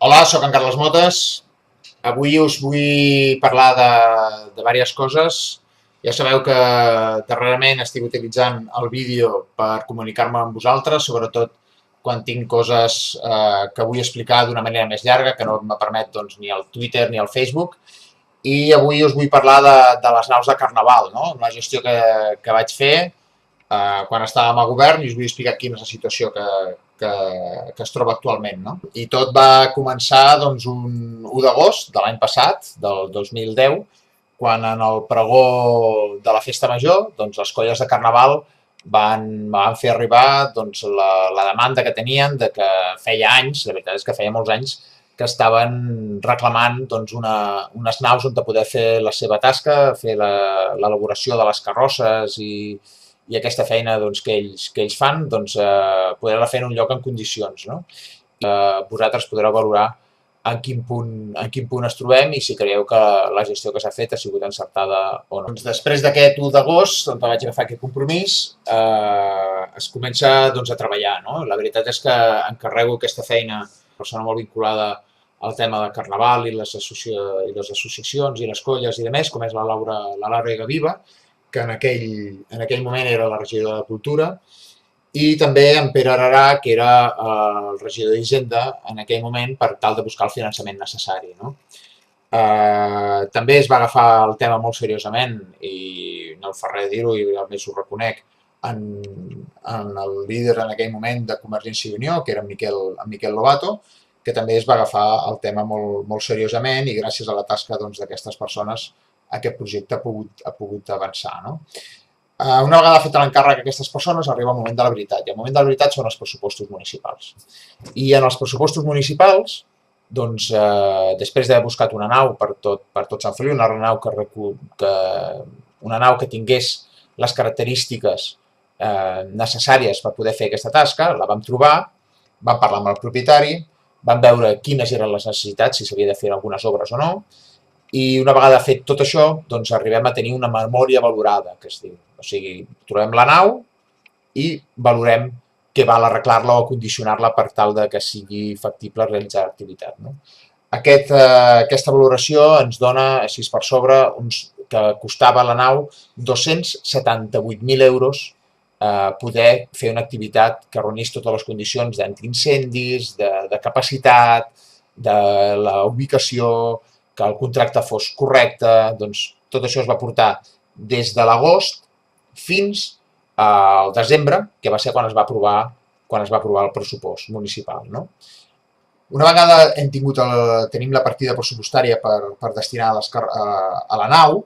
Hola, sóc en Carles Motes. Avui us vull parlar de diverses coses. Ja sabeu que darrerament estic utilitzant el vídeo per comunicar-me amb vosaltres, sobretot quan tinc coses que vull explicar d'una manera més llarga, que no me permet doncs, ni el Twitter ni el Facebook. I avui us vull parlar de les naus de Carnaval, no? Una gestió que vaig fer quan estàvem a govern i us vull explicar quina és la situació que es troba actualment. No? I tot va començar doncs, un 1 d'agost de l'any passat, del 2010, quan en el pregó de la Festa Major, doncs, les colles de Carnaval van fer arribar doncs, la demanda que tenien de que feia anys, la veritat és que feia molts anys, que estaven reclamant doncs, unes naus on poder fer la seva tasca, fer l'elaboració de les carrosses i aquesta feina doncs, que ells fan, doncs, poder-la fer en un lloc en condicions. No? Vosaltres podreu valorar en quin punt es trobem i si creieu que la gestió que s'ha fet ha sigut encertada o no. Doncs després d'aquest 1 d'agost, on vaig agafar aquest compromís, es comença doncs, a treballar. No? La veritat és que encarrego aquesta feina a una persona molt vinculada al tema del Carnaval i les associacions i les colles i demés, com és la Laura Igaviva, que en aquell moment era la regidora de Cultura, i també en Pere Ararà, que era el regidor d'Hisenda en aquell moment per tal de buscar el finançament necessari. No? També es va agafar el tema molt seriosament, i no em fa res dir-ho i a més ho reconec, en el líder en aquell moment de Convergència i Unió, que era en Miquel Lobato, que també es va agafar el tema molt seriosament i gràcies a la tasca d'aquestes persones aquest projecte ha pogut avançar. No? Una vegada fet l'encàrrec a aquestes persones arriba el moment de la veritat, i el moment de la veritat són els pressupostos municipals. I en els pressupostos municipals, doncs, després d'haver buscat una nau per tot Sant Feliu, una nau que tingués les característiques necessàries per poder fer aquesta tasca, la vam trobar, vam parlar amb el propietari, vam veure quines eren les necessitats, si s'havia de fer algunes obres o no, i una vegada fet tot això, doncs arribem a tenir una memòria valorada, que es diu. O sigui, trobem la nau i valorem què val arreglar-la o condicionar-la per tal que sigui factible realitzar l'activitat. No? Aquesta valoració ens dona, així per sobre, que costava la nau 278.000 euros poder fer una activitat que reunís totes les condicions d'antiincendis, de capacitat, de la ubicació, que el contracte fos correcte, doncs tot això es va portar des de l'agost fins al desembre, que va ser quan es va aprovar el pressupost municipal. No? Una vegada tenim la partida pressupostària per destinar a la nau,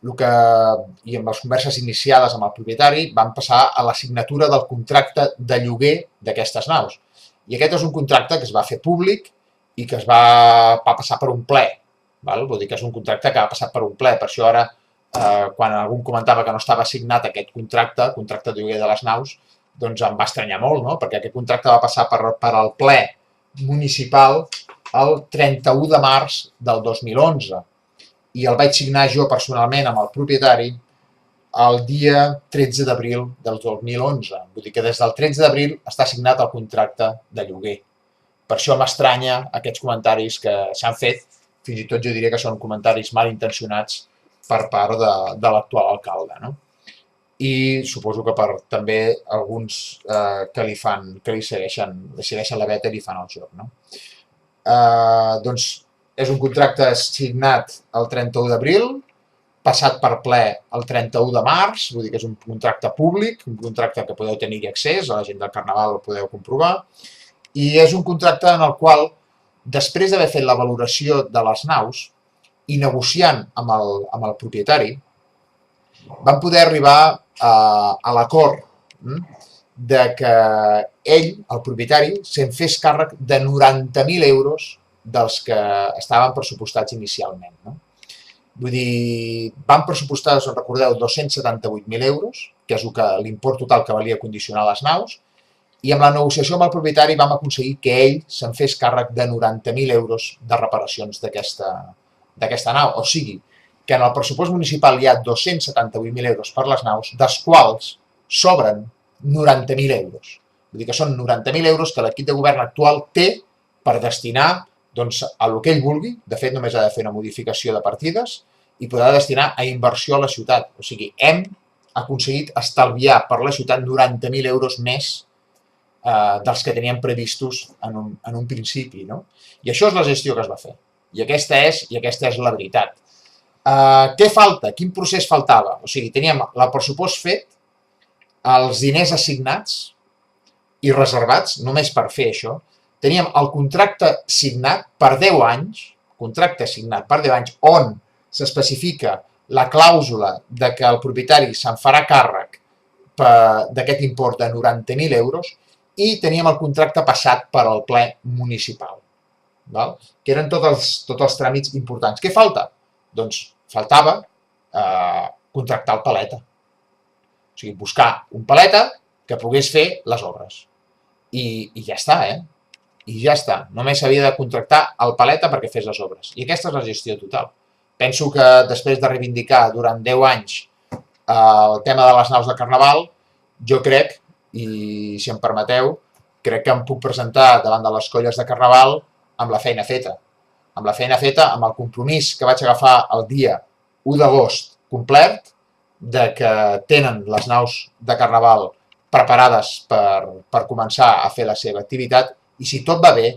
i amb les converses iniciades amb el propietari, vam passar a la signatura del contracte de lloguer d'aquestes naus. I aquest és un contracte que es va fer públic i que es va passar per un ple. Vull dir que és un contracte que ha passat per un ple, per això ara, quan algú comentava que no estava signat aquest contracte de lloguer de les naus, doncs em va estranyar molt, no? Perquè aquest contracte va passar per al ple municipal el 31 de març del 2011 i el vaig signar jo personalment amb el propietari el dia 13 d'abril del 2011. Vull dir que des del 13 d'abril està signat el contracte de lloguer. Per això m'estranya aquests comentaris que s'han fet. Fins i tot jo diria que són comentaris mal intencionats per part de l'actual alcalde. No? I suposo que per també alguns que li segueixen la veta i li fan el joc. No? Doncs és un contracte signat el 31 d'abril, passat per ple el 31 de març, vull dir que és un contracte públic, un contracte que podeu tenir accés, a la gent del Carnaval el podeu comprovar, i és un contracte en el qual després d'haver fet la valoració de les naus i negociant amb el propietari, vam poder arribar a l'acord de que ell, el propietari, se'n fes càrrec de 90.000 euros dels que estaven pressupostats inicialment. No? Vull dir, van pressupostar, si recordeu, 278.000 euros, que és l'import total que valia condicionar les naus, i amb la negociació amb el propietari vam aconseguir que ell se'n fes càrrec de 90.000 euros de reparacions d'aquesta nau. O sigui, que en el pressupost municipal hi ha 278.000 euros per les naus, dels quals sobren 90.000 euros. Vull dir que són 90.000 euros que l'equip de govern actual té per destinar doncs, a el que ell vulgui. De fet, només ha de fer una modificació de partides i podrà destinar a inversió a la ciutat. O sigui, hem aconseguit estalviar per la ciutat 90.000 euros més dels que teníem previstos en un principi. No? I això és la gestió que es va fer. I aquesta és la veritat. Què falta? Quin procés faltava? O sigui, teníem el pressupost fet, els diners assignats i reservats només per fer això. Teníem el contracte signat per 10 anys, on s'especifica la clàusula de que el propietari se'n farà càrrec d'aquest import de 90.000 euros i teníem el contracte passat per al ple municipal, que eren tots els tràmits importants. Què falta? Doncs faltava contractar el paleta. O sigui, buscar un paleta que pogués fer les obres. I ja està, I ja està. Només s'havia de contractar el paleta perquè fes les obres. I aquesta és la gestió total. Penso que després de reivindicar durant 10 anys el tema de les naus de Carnaval, jo crec, i si em permeteu, crec que em puc presentar davant de les colles de Carnaval amb la feina feta. Amb la feina feta, amb el compromís que vaig agafar el dia 1 d'agost complet, de que tenen les naus de Carnaval preparades per començar a fer la seva activitat i si tot va bé,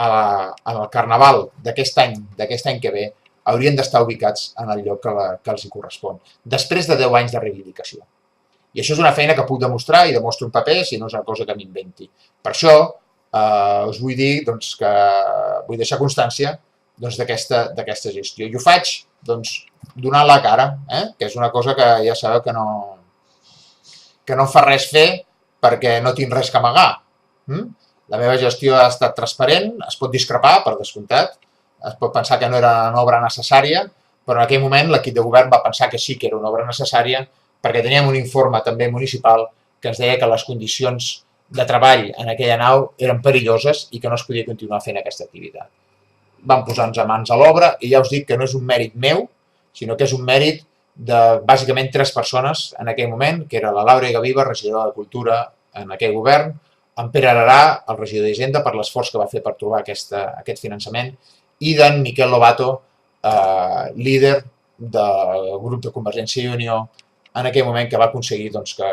el Carnaval d'aquest any que ve, haurien d'estar ubicats en el lloc que els hi correspon, després de 10 anys de reivindicació. I això és una feina que puc demostrar i demostro en paper, si no és una cosa que m'inventi. Per això us vull dir que vull deixar constància d'aquesta gestió. I ho faig donant la cara, que és una cosa que ja sabeu que no em fa res fer perquè no tinc res que amagar. La meva gestió ha estat transparent, es pot discrepar, per descomptat, es pot pensar que no era una obra necessària, però en aquell moment l'equip de govern va pensar que sí que era una obra necessària perquè teníem un informe també municipal que ens deia que les condicions de treball en aquella nau eren perilloses i que no es podia continuar fent aquesta activitat. Vam posar-nos mans a l'obra i ja us dic que no és un mèrit meu, sinó que és un mèrit de bàsicament 3 persones en aquell moment, que era la Laura Igaviva, regidora de Cultura en aquell govern, en Pere Ararà, el regidor d'Hisenda, per l'esforç que va fer per trobar aquest finançament, i d'en Miquel Lobato, líder del grup de Convergència i Unió, en aquell moment que va aconseguir que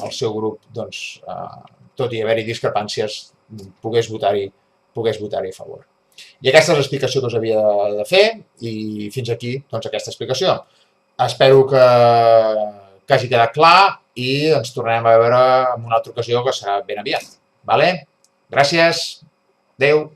el seu grup, tot i haver-hi discrepàncies, pogués votar-hi a favor. I aquesta és l'explicació que us havia de fer i fins aquí aquesta explicació. Espero que hagi quedat clar i ens tornarem a veure en una altra ocasió que serà ben aviat. Gràcies. Adéu.